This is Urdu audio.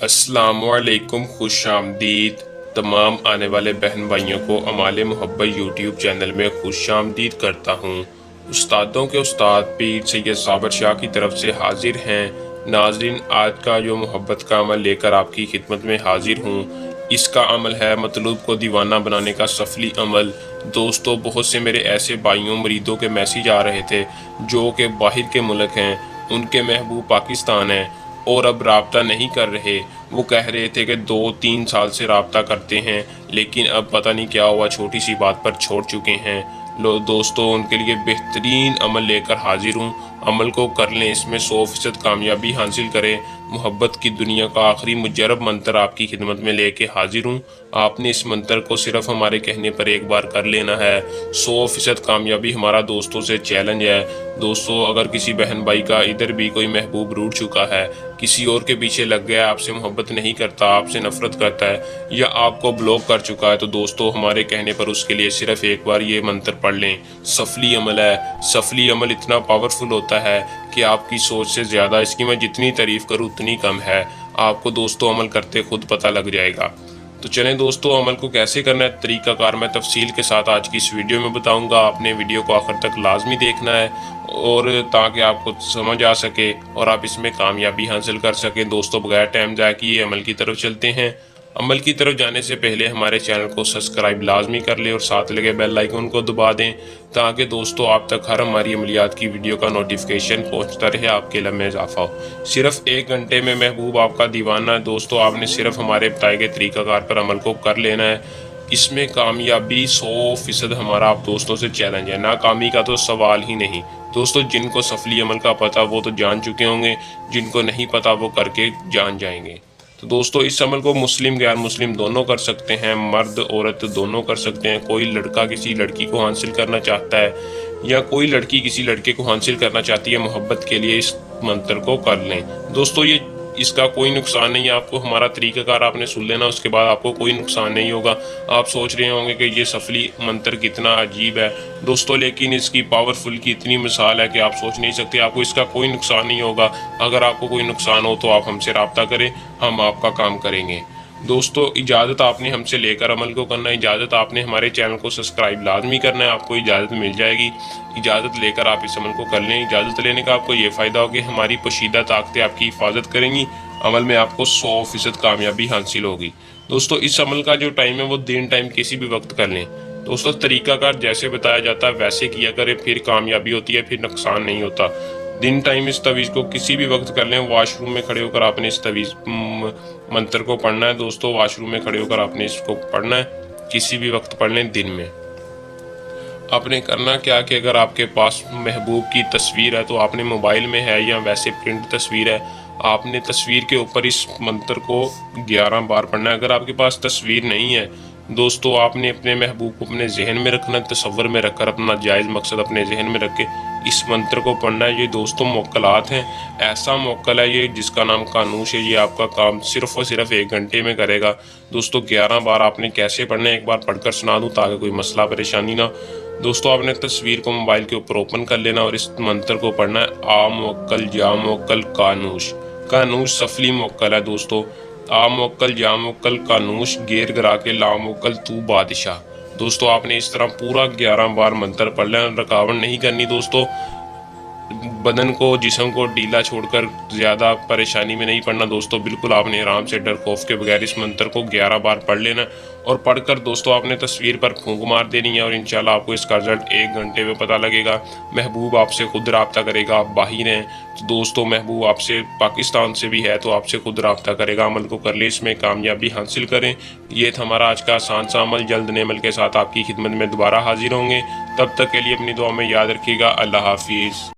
السلام علیکم، خوش آمدید تمام آنے والے بہن بھائیوں کو امال محبت یوٹیوب چینل میں خوش آمدید کرتا ہوں۔ استادوں کے استاد پیر سید صابر شاہ کی طرف سے حاضر ہیں۔ ناظرین، آج کا جو محبت کا عمل لے کر آپ کی خدمت میں حاضر ہوں، اس کا عمل ہے مطلوب کو دیوانہ بنانے کا سفلی عمل۔ دوستو، بہت سے میرے ایسے بھائیوں مریدوں کے میسیج آ رہے تھے جو کہ باہر کے ملک ہیں، ان کے محبوب پاکستان ہیں اور اب رابطہ نہیں کر رہے۔ وہ کہہ رہے تھے کہ 2-3 سال سے رابطہ کرتے ہیں، لیکن اب پتہ نہیں کیا ہوا، چھوٹی سی بات پر چھوڑ چکے ہیں۔ دوستو، ان کے لیے بہترین عمل لے کر حاضر ہوں۔ عمل کو کر لیں، اس میں 100% کامیابی حاصل کریں۔ محبت کی دنیا کا آخری مجرب منتر آپ کی خدمت میں لے کے حاضر ہوں۔ آپ نے اس منتر کو صرف ہمارے کہنے پر ایک بار کر لینا ہے۔ 100% کامیابی ہمارا دوستوں سے چیلنج ہے۔ دوستو، اگر کسی بہن بھائی کا ادھر بھی کوئی محبوب روٹھ چکا ہے، کسی اور کے پیچھے لگ گیا، آپ سے محبت نہیں کرتا، آپ سے نفرت کرتا ہے یا آپ کو بلاک کر چکا ہے، تو دوستو ہمارے کہنے پر اس کے لیے صرف ایک بار یہ منتر پڑھ لیں۔ سفلی عمل ہے۔ سفلی عمل اتنا پاورفل ہوتا ہے کہ آپ کی سوچ سے زیادہ اس کی میں جتنی تعریف کروں اتنی کم ہے۔ آپ کو دوستو عمل کرتے خود پتہ لگ جائے گا۔ تو چلیں دوستو، عمل کو کیسے کرنا ہے، طریقہ کار میں تفصیل کے ساتھ آج کی اس ویڈیو میں بتاؤں گا۔ آپ نے ویڈیو کو آخر تک لازمی دیکھنا ہے اور تاکہ آپ کو سمجھ آ سکے اور آپ اس میں کامیابی حاصل کر سکیں۔ دوستو، بغیر ٹائم ضائع کیے عمل کی طرف چلتے ہیں۔ عمل کی طرف جانے سے پہلے ہمارے چینل کو سبسکرائب لازمی کر لیں اور ساتھ لگے بیل آئیکن کو دبا دیں تاکہ دوستو آپ تک ہر ہماری عملیات کی ویڈیو کا نوٹیفیکیشن پہنچتا رہے، آپ کے علم میں اضافہ ہو۔ صرف 1 گھنٹے میں محبوب آپ کا دیوانہ ہے۔ دوستو، آپ نے صرف ہمارے بتائے گئے طریقہ کار پر عمل کو کر لینا ہے۔ اس میں کامیابی 100% ہمارا آپ دوستوں سے چیلنج ہے، ناکامی کا تو سوال ہی نہیں۔ دوستو، جن کو سفلی عمل کا پتہ وہ تو جان چکے ہوں گے، جن کو نہیں پتہ وہ کر کے جان جائیں گے۔ تو دوستو، اس عمل کو مسلم غیر مسلم دونوں کر سکتے ہیں، مرد عورت دونوں کر سکتے ہیں۔ کوئی لڑکا کسی لڑکی کو حاصل کرنا چاہتا ہے یا کوئی لڑکی کسی لڑکے کو حاصل کرنا چاہتی ہے محبت کے لیے، اس منتر کو کر لیں۔ دوستو، اس کا کوئی نقصان نہیں ہے۔ آپ کو ہمارا طریقہ کار آپ نے سن لینا، اس کے بعد آپ کو کوئی نقصان نہیں ہوگا۔ آپ سوچ رہے ہوں گے کہ یہ سفلی منتر کتنا عجیب ہے دوستو، لیکن اس کی پاورفل کی اتنی مثال ہے کہ آپ سوچ نہیں سکتے۔ آپ کو اس کا کوئی نقصان نہیں ہوگا۔ اگر آپ کو کوئی نقصان ہو تو آپ ہم سے رابطہ کریں، ہم آپ کا کام کریں گے۔ دوستو، اجازت آپ نے ہم سے لے کر عمل کو کرنا ہے۔ اجازت آپ نے ہمارے چینل کو سبسکرائب لازمی کرنا ہے، آپ کو اجازت مل جائے گی۔ اجازت لے کر آپ اس عمل کو کر لیں۔ اجازت لینے کا آپ کو یہ فائدہ ہو کہ ہماری پوشیدہ طاقتیں آپ کی حفاظت کریں گی۔ عمل میں آپ کو 100% کامیابی حاصل ہوگی۔ دوستو، اس عمل کا جو ٹائم ہے وہ دن ٹائم کسی بھی وقت کر لیں۔ دوستو، طریقہ کار جیسے بتایا جاتا ہے ویسے کیا کریں، پھر کامیابی ہوتی ہے، پھر نقصان نہیں ہوتا۔ دن ٹائم اس تعویذ کو کسی بھی وقت کر لیں۔ واش روم میں کھڑے ہو کر آپ نے اس تعویذ منتر کو پڑھنا ہے۔ دوستو، واش روم میں کھڑے ہو کر آپ نے اس کو پڑھنا ہے، کسی بھی وقت پڑھ لیں دن میں۔ آپ نے کرنا کیا کہ اگر آپ کے پاس محبوب کی تصویر ہے تو آپ نے موبائل میں ہے یا ویسے پرنٹ تصویر ہے، آپ نے تصویر کے اوپر اس منتر کو 11 بار پڑھنا ہے۔ اگر آپ کے پاس تصویر نہیں ہے دوستو، آپ نے اپنے محبوب کو اپنے ذہن میں رکھنا، تصور میں رکھ کر اپنا جائز مقصد اپنے ذہن میں رکھ کے اس منتر کو پڑھنا ہے۔ یہ دوستو موکلات ہیں، ایسا موکل ہے یہ جس کا نام کانوش ہے۔ یہ آپ کا کام صرف اور صرف 1 گھنٹے میں کرے گا۔ دوستو، 11 بار آپ نے کیسے پڑھنا ہے ایک بار پڑھ کر سنا دوں تاکہ کوئی مسئلہ پریشانی نہ۔ دوستو، آپ نے تصویر کو موبائل کے اوپر اوپن کر لینا اور اس منتر کو پڑھنا ہے، آ موکل جا موکل کانوش۔ کانوش سفلی موکل ہے دوستو۔ آ موکل جا موکل کانوش، گیر گرا کے لا موکل تو بادشاہ۔ دوستو، آپ نے اس طرح پورا 11 بار منتر پڑھ لینا، رکاوٹ نہیں کرنی دوستو۔ بدن کو، جسم کو ڈھیلا چھوڑ کر زیادہ پریشانی میں نہیں پڑنا دوستو۔ بالکل آپ نے آرام سے ڈر خوف کے بغیر اس منتر کو 11 بار پڑھ لینا اور پڑھ کر دوستو آپ نے تصویر پر پھونک مار دینی ہے اور انشاءاللہ آپ کو اس کا رزلٹ 1 گھنٹے میں پتہ لگے گا۔ محبوب آپ سے خود رابطہ کرے گا۔ آپ باہر ہیں تو دوستو محبوب آپ سے پاکستان سے بھی ہے تو آپ سے خود رابطہ کرے گا۔ عمل کو کر لیں، اس میں کامیابی حاصل کریں۔ یہ تھا ہمارا آج کا آسان سا عمل۔ جلد نئے عمل کے ساتھ آپ کی خدمت میں دوبارہ حاضر ہوں گے۔ تب تک کے لیے اپنی دعا میں یاد رکھیے گا۔ اللہ حافظ۔